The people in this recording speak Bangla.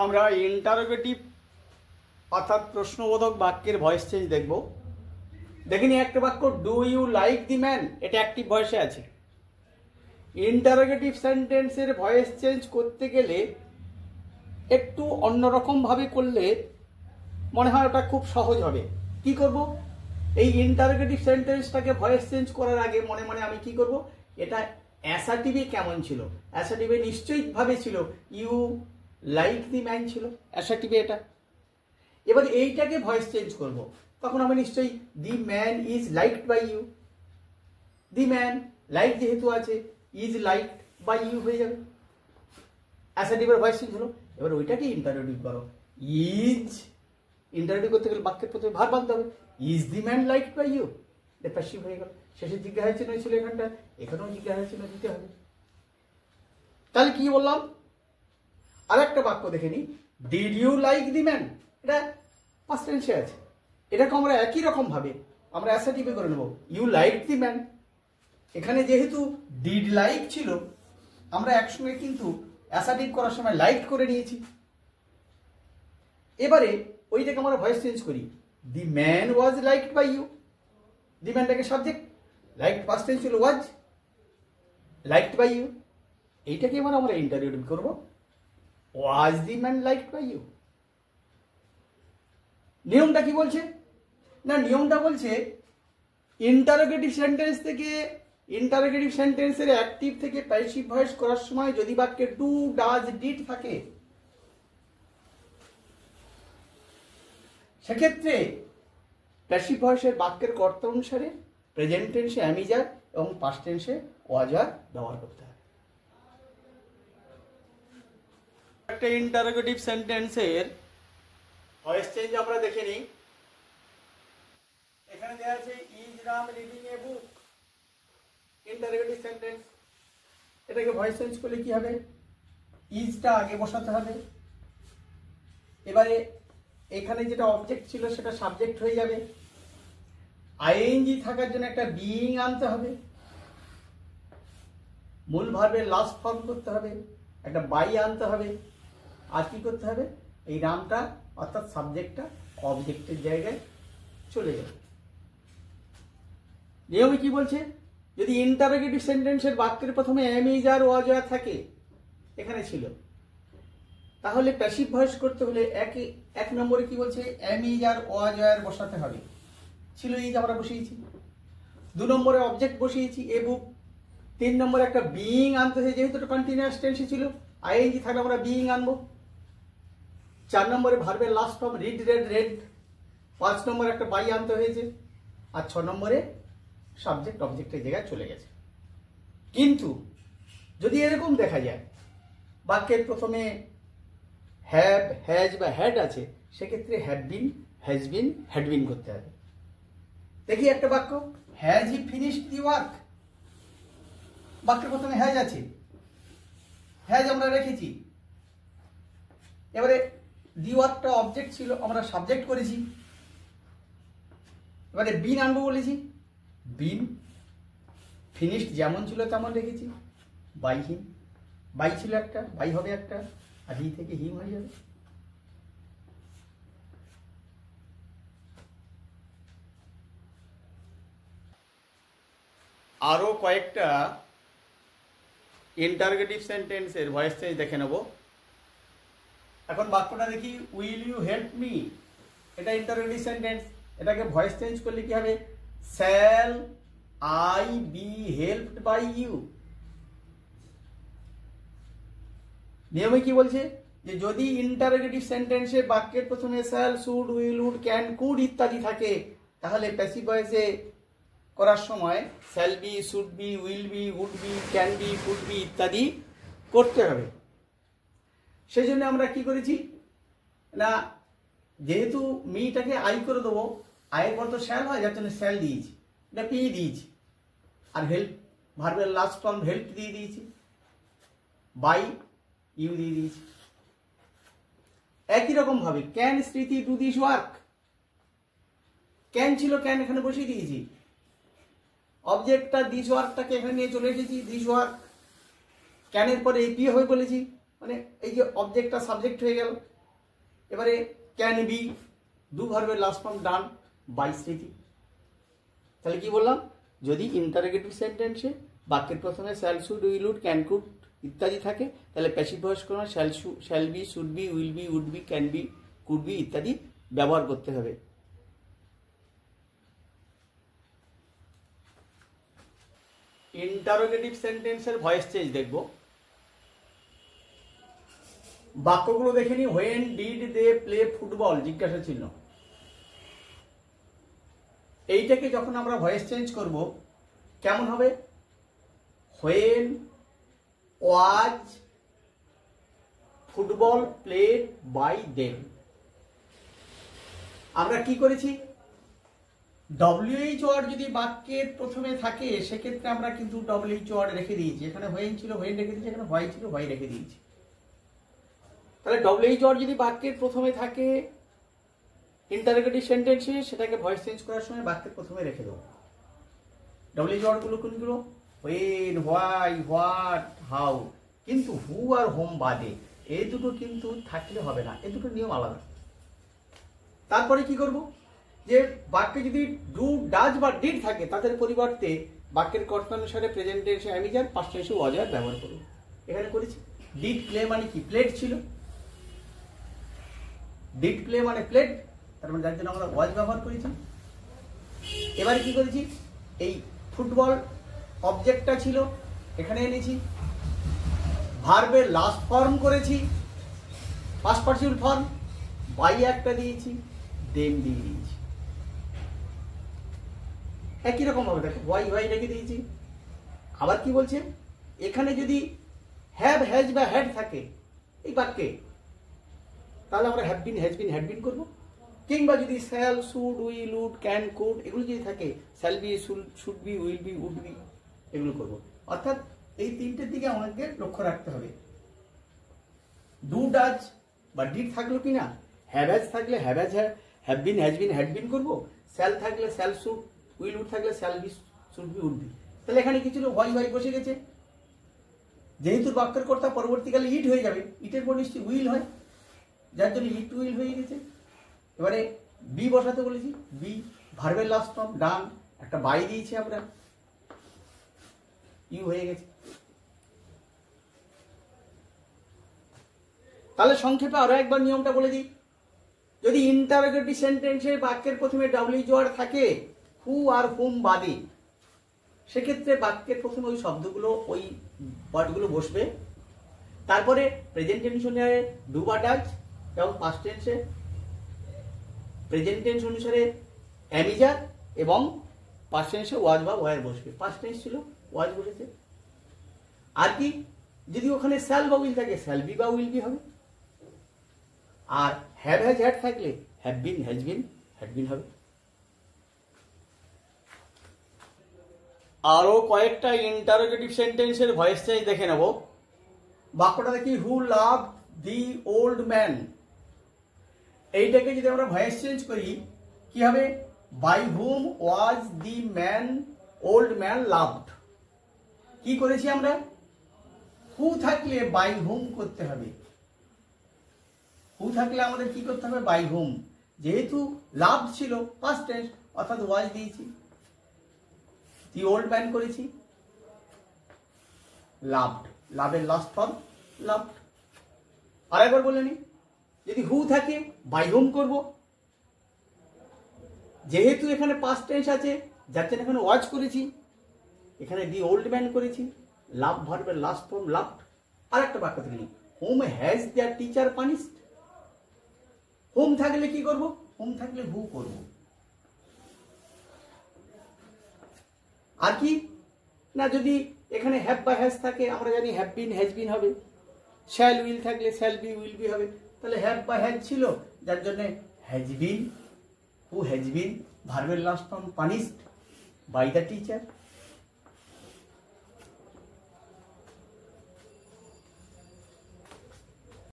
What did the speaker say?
আমরা ইন্টারোগেটিভ অর্থাৎ প্রশ্নবোধক বাক্যের ভয়েস চেঞ্জ দেখব। দেখিনি একটা বাক্য, do you like the man, এটা অ্যাক্টিভ ভয়েসে আছে। ইন্টারোগেটিভ সেন্টেন্সের ভয়েস চেঞ্জ করতে গেলে একটু অন্যরকমভাবে করলে মনে হয় ওটা খুব সহজ হবে। কি করব? এই ইন্টারোগেটিভ সেন্টেন্সটাকে ভয়েস চেঞ্জ করার আগে মনে মনে আমি কি করব, এটা অ্যাসার্টিভে কেমন ছিল। অ্যাসার্টিভে নিশ্চয়ইভাবে ছিল ইউ লাইক দি ম্যান ছিল অ্যাসার্টিভে এটা। এবার এইটাকে ভয়েস চেঞ্জ করব, তখন আমি নিশ্চয়ই the man is liked by you. The man like যেহেতু আছে, ইজ লাইকড বাই ইউ হয়ে যাবে, অ্যাসার্টিভের ভয়েস চেঞ্জ হলো। এবার ওইটাকে ইন্টারোগেটিভ করো। ইজ ইন্টারোগেটিভ করতে গেলে বাক্যের প্রথমে ভার্ব আনতে হবে। Is the man liked by you, এটা প্যাসিভ হয়ে গেল। শেষে জিজ্ঞাসা চিহ্ন ছিল এখানটা, এখানেও জিজ্ঞাসা চিহ্ন দিতে হবে। তাহলে কি বললাম? আর একটা বাক্য দেখে নি, did you like the man, এটা পাস্ট টেন্সে আছে। এটাকে আমরা একই রকম ভাবে আমরা অ্যাসার্টিভে করে নেব, ইউ লাইক দি ম্যান। এখানে যেহেতু ডিড লাইক ছিল, আমরা একসঙ্গে কিন্তু অ্যাসার্টিভ করার সময় লাইক করে নিয়েছি। এবারে ওইটাকে আমরা ভয়েস চেঞ্জ করি, the man was liked by you. The ম্যানটাকে সাবজেক্ট, লাইকড পাস্ট টেন্স ছিল ওয়াজ, লাইকড বাই ইউ। এইটাকে এবার আমরা ইন্টারোগেটিভ করব, was the man liked by you. নিয়মটা কি বলছে? না, নিয়মটা বলছে ইন্টারোগেটিভ সেন্টেন্স থেকে, ইন্টারোগেটিভ সেন্টেন্সের অ্যাক্টিভ থেকে প্যাসিভ ভয়েস করার সময় যদি বাক্যে ডু ডাজ ডিড থাকে, সেক্ষেত্রে প্যাসিভ ভয়েসের বাক্যের কর্তা অনুসারে প্রেজেন্ট টেন্সে অ্যাম ইজ আর এবং পাস্ট টেন্সে ওয়াজ আর ব্যবহার করতে হবে। একটা ইন্টারোগেটিভ সেন্টেন্সের ভয়েস চেঞ্জ আমরা দেখে নিই। এখানে দেওয়া আছে is Ram reading a book, interrogative sentence. এটাকে ভয়েস চেঞ্জ করলে কি হবে? ইজটা আগে বসাতে হবে। এবারে এখানে যেটা অবজেক্ট ছিল সেটা সাবজেক্ট হয়ে যাবে। আইএনজি থাকার জন্য একটা বিইং আনতে হবে, মূল ভার্বের লাস্ট ফর্ম করতে হবে, একটা বাই আনতে হবে। আর কি করতে হবে? এই রামটা অর্থাৎ সাবজেক্টটা অবজেক্টের জায়গায় চলে যাবে। নিয়মে কি বলছে? যদি ইন্টারোগেটিভ সেন্টেন্সের বাক্যের প্রথমে অ্যাম ইজ আর ওয়াজ আর থাকে, এখানে ছিল, তাহলে প্যাসিভ ভয়েস করতে হলে এক নম্বরে কি বলছে? অ্যাম ইজ আর ওয়াজ আর বসাতে হবে। ছিল ইজ, আমরা বসিয়েছি। 2 নম্বরে অবজেক্ট বসিয়েছি এ বুক। 3 নম্বরে একটা বিইং আনতে হয়েছে, যেহেতু এটা কন্টিনিউয়াস টেন্সে ছিল, আইএনজি থাকলে আমরা বিইং আনবো। 4 নম্বরে ভার্বের last form read red red. 5 নম্বরে একটা বাই আনতে হয়েছে। আর 6 নম্বরে সাবজেক্ট অবজেক্টের জায়গায় চলে গেছে। কিন্তু যদি এরকম দেখা যায় বাক্যের প্রথমে হ্যাভ, হ্যাজ বা হ্যাড আছে, সেক্ষেত্রে have been, has been, had বিন করতে হবে। দেখি একটা বাক্য, has he finished the work. বাক্যের প্রথমে হ্যাজ আছে, হ্যাজ আমরা রেখেছি। এবারে দি ওয়ার্কটা অবজেক্ট ছিল, আমরা সাবজেক্ট করেছি। এবারে বিন আনবো বলেছি, বিন। ফিনিশড যেমন ছিল তেমন রেখেছি। বাই হিম, বাই ছিল একটা, বাই হবে একটা, আর হি থেকে হিম হয়ে যাবে। আরো কয়েকটা ইন্টারোগেটিভ সেন্টেন্সের ভয়েস চেঞ্জ দেখে নেব। এখন বাক্যটা দেখি, উইল ইউ হেল্প মি, এটা ইন্টারোগেটিভ সেন্টেন্স। এটাকে ভয়েস চেঞ্জ করলে কি হবে? Shall I be helped by you. নিয়মে কি বলছে? যে যদি ইন্টারোগেটিভ সেন্টেন্সে বাক্যের প্রথমে shall, should, will, would, can, could ইত্যাদি থাকে, তাহলে প্যাসিভ ভয়েসে করার সময় shall be, should be, will be, would be, can be, could be ইত্যাদি করতে হবে। সেই জন্য আমরা কি করেছি না, যেহেতু মিটাকে আই করে দেবো, আয়ের পর তো শ্যাল হয়, যার জন্য শ্যাল দিয়েছি, এটা পি দিয়েছি। আর হেল্প ভার্বের লাস্ট ফর্ম হেল্প দিয়ে দিয়েছি, বাই ইউ দিয়ে দিয়েছি। একই রকম ভাবে ক্যান স্মৃতি ডু দিস ওয়ার্ক, ক্যান ছিল, ক্যান এখানে বসিয়ে দিয়েছি। অবজেক্টটা দিস ওয়ার্কটাকে এখানে নিয়ে চলে এসেছি, দিস ওয়ার্ক। ক্যানের পরে এপি হবে বলেছি, মানে এই যে অবজেক্টটা সাবজেক্ট হয়ে গেল। এবারে ক্যান বি, ডু ভার্বের last form done by Smriti. তাহলে কি বললাম, যদি ইন্টারোগেটিভ সেন্টেন্সে বাক্যের প্রথমে shall, should, will, would, can, could ইত্যাদি থাকে, তাহলে প্যাসিভ ভয়েস কোনো shall be, should be, will be, would be, can be, could be ইত্যাদি ব্যবহার করতে হবে। ইন্টারোগেটিভ সেন্টেন্সের ভয়েস চেঞ্জ দেখব। বাক্যগুলো দেখে নি। When did they play football, জিজ্ঞাসা চিহ্ন। এইটাকে যখন আমরা ভয়েস চেঞ্জ করব কেমন হবে, when was football played by them. আমরা কি করেছি, ডব্লিউএইচ ওয়ার্ড যদি বাক্যের প্রথমে থাকে সেক্ষেত্রে আমরা কিন্তু ডব্লিউএইচ ওয়ার্ড রেখে দিয়েছি। এখানে হোয়েন ছিল, হোয়েন রেখে দিয়েছি। এখানে হোয়াই ছিল, হোয়াই রেখে দিয়েছি। তাহলে ডব্লিউএইচ ওয়ার্ড যদি বাক্যের প্রথমে থাকে ইন্টারোগেটিভ সেন্টেন্সে, সেটাকে ভয়েস চেঞ্জ করার সময় বাক্যের প্রথমে রেখে দেবো। ডব্লিউএইচ ওয়ার্ডগুলো কোনগুলো, হোয়েন, হোয়াই, হোয়াট, হাউ। কিন্তু হু আর হোম বাদে এই দুটো কিন্তু থাকলে হবে না, এই দুটো নিয়ম আলাদা। তারপরে কি করব, যে বাক্যে যদি ডু, ডাজ বা ডিড থাকে তাদের পরিবর্তে বাক্যের কর্তানুসারে প্রেজেন্ট টেন্সে অ্যামিজার, পাস্ট টেন্সে ওয়াজ আর ব্যবহার করব। এখানে করেছি। ডিড প্লে মানে কি, প্লেড ছিল। ডিড প্লে মানে প্লেড, তার মানে যার জন্য আমরা ওয়াজ ব্যবহার করেছি। এবারে কি করেছি, এই ফুটবল অবজেক্টটা ছিল, এখানে এনেছি। ভার্বের লাস্ট ফর্ম করেছি, পাস্ট পার্টিসিপল ফর্ম, বাই একটা দিয়েছি, দেম দিয়ে দিয়েছি। একই রকম ভাবে দেখো, হোয়াই হোয়াই রেখে দিয়েছি। আবার কি বলছে, এখানে যদি হ্যাভ, হ্যাজ বা হ্যাড থাকে এই বাক্যে, তাহলে আমরা have been, has been, had been করবো। কিংবা যদি shall, should, will, would, can, could এগুলো যদি থাকে, shall be, should be, will be, would be এগুলো করবো। অর্থাৎ এই তিনটের দিকে আমাকে লক্ষ্য রাখতে হবে। ডু, ডাজ বা ডিড থাকলো কিনা, হ্যাভ হ্যাজ থাকলে have has, have been, has been, had been করবো। শ্যাল থাকলে শ্যাল, শুড, উইল, উড থাকলে shall be, should be, would be. তাহলে এখানে কি ছিল, হোয়াই হোয়াই বসে গেছে। যেহেতু বাক্যের কর্তা পরবর্তীকালে ইট হয়ে যাবে, ইটের পর নিশ্চয়ই উইল হয়, যার জন্য ইট উইল হয়ে গেছে। এবারে বি বসাতে বলেছি, বি ভার্বের লাস্ট ফর্ম ডান, একটা বাই দিয়েছি আমরা, ইউ হয়ে গেছে। তাহলে সংক্ষেপে আরো একবার নিয়মটা বলে দিই। যদি ইন্টারোগেটিভ সেন্টেন্সে বাক্যের প্রথমে ডব্লিউএইচ ওয়ার্ড থাকে হু আর হুম বাদে, সেক্ষেত্রে বাক্যের প্রথমে ওই শব্দগুলো, ওই ওয়ার্ডগুলো বসবে। তারপরে প্রেজেন্ট টেন্স অনুসারে ডু বা ডাজ, এবং পাস্ট টেন্সে প্রেজেন্ট টেন্স অনুসারে অ্যামিজার, এবং পাস্ট টেন্সে ওয়াজ বা ওয়ার বসবে। পাস্ট টেন্স ছিল, ওয়াজ বসেছে। আর কি, যদি ওখানে শ্যাল বা উইল থাকে, শ্যাল বি বা উইল বি হবে। আর হ্যাভ হ্যাজ হ্যাড থাকলে have been, has been, had বিন হবে। আরো কয়েকটা ইন্টারোগেটিভ সেন্টেন্সের ভয়েস চেঞ্জ দেখে নেব। বাক্যটা দেখি, হু লাভ দি ওল্ড ম্যান। এইটাকে যদি আমরা ভয়েস চেঞ্জ করি কি হবে, by whom was the man, old man loved. কি করেছি আমরা, হু থাকলে বাই হুম করতে হবে। হু থাকলে আমাদের কি করতে হবে, বাই হুম। যেহেতু লাভ ছিল পাস্ট টেন্স, অর্থাৎ ওয়াজ দিয়েছি। দি ওল্ড ম্যান করেছি, লাভড, লাভের লাস্ট ফর্ম লাভড। আরেকবার বলে নি, যদি হু থাকে বাই হুম করব। যেহেতু এখানে পাস্ট টেন্স আছে, যার জন্য এখানে ওয়াজ করেছি, এখানে দি ওল্ড ম্যান করেছি, লাভ ভার্বের লাস্ট ফর্ম লাভড। আর একটা বাক্য থেকে নিই, home has their teacher punished. Home থাকলে কি করব, হোম থাকলে হু করব। আর কি না, যদি এখানে হ্যাভ বা হ্যাজ থাকে, আমরা জানি হ্যাভ বিন, হ্যাজ বিন হবে। শ্যাল উইল থাকলে শ্যাল বি, উইল বি হবে। তাহলে হ্যাভ বা হ্যাজ ছিল, যার জন্য has been, who has been, ভার্বের last form punished by the teacher.